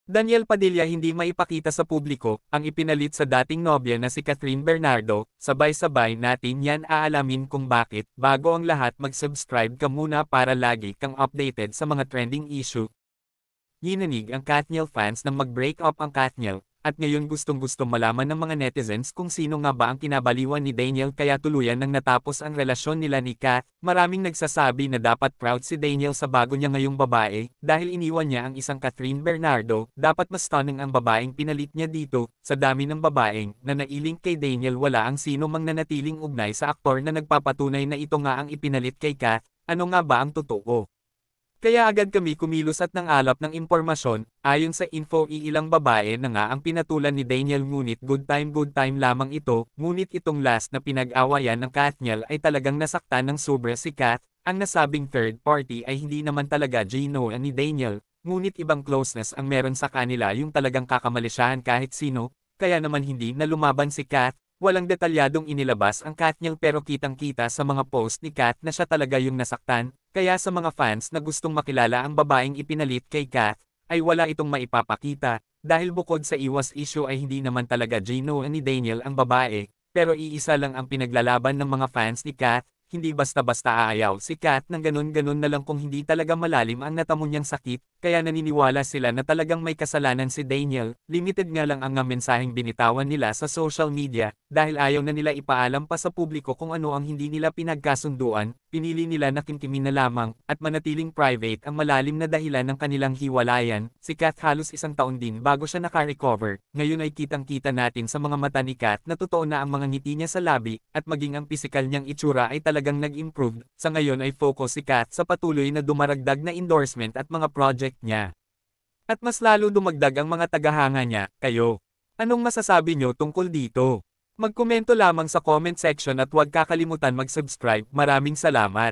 Daniel Padilla hindi maipakita sa publiko, ang ipinalit sa dating nobya na si Catherine Bernardo, sabay-sabay natin yan aalamin kung bakit, bago ang lahat mag-subscribe ka muna para lagi kang updated sa mga trending issue. Yinanig ang Katniel fans nang mag-break up ang Katniel, at ngayon gustong-gusto malaman ng mga netizens kung sino nga ba ang kinabaliwan ni Daniel kaya tuluyan nang natapos ang relasyon nila ni Kat. Maraming nagsasabi na dapat proud si Daniel sa bago niya ngayong babae, dahil iniwan niya ang isang Catherine Bernardo, dapat mas stunning ang babaeng pinalit niya dito. Sa dami ng babaeng na nailing kay Daniel wala ang sino mang nanatiling ugnay sa aktor na nagpapatunay na ito nga ang ipinalit kay Kat. Ano nga ba ang totoo? Kaya agad kami kumilos at nangalap ng impormasyon, ayon sa info ilang babae na nga ang pinatulan ni Daniel ngunit good time lamang ito, ngunit itong last na pinag-awayan ng Katniel ay talagang nasaktan ng sobra si Kat, ang nasabing third party ay hindi naman talaga genuine ni Daniel, ngunit ibang closeness ang meron sa kanila yung talagang kakamalisyahan kahit sino, kaya naman hindi na lumaban si Kat. Walang detalyadong inilabas ang Katniel pero kitang-kita sa mga post ni Kat na siya talaga yung nasaktan, kaya sa mga fans na gustong makilala ang babaeng ipinalit kay Kat, ay wala itong maipapakita, dahil bukod sa iwas issue ay hindi naman talaga genuine ni Daniel ang babae, pero iisa lang ang pinaglalaban ng mga fans ni Kat. Hindi basta-basta aayaw si Kat ng ganun-ganun na lang kung hindi talaga malalim ang natamo niyang sakit, kaya naniniwala sila na talagang may kasalanan si Daniel. Limited nga lang ang mensaheng binitawan nila sa social media, dahil ayaw na nila ipaalam pa sa publiko kung ano ang hindi nila pinagkasunduan, pinili nila na kimkimin na lamang, at manatiling private ang malalim na dahilan ng kanilang hiwalayan. Si Kat halos isang taon din bago siya naka-recover, ngayon ay kitang-kita natin sa mga mata ni Kat na totoo na ang mga ngiti niya sa labi, at maging ang pisikal niyang itsura ay talagang nag-improve. Sa ngayon ay focus si Kat sa patuloy na dumaragdag na endorsement at mga project niya. At mas lalo dumagdag ang mga tagahanga niya. Kayo, anong masasabi niyo tungkol dito? Magkomento lamang sa comment section at huwag kakalimutan mag-subscribe. Maraming salamat.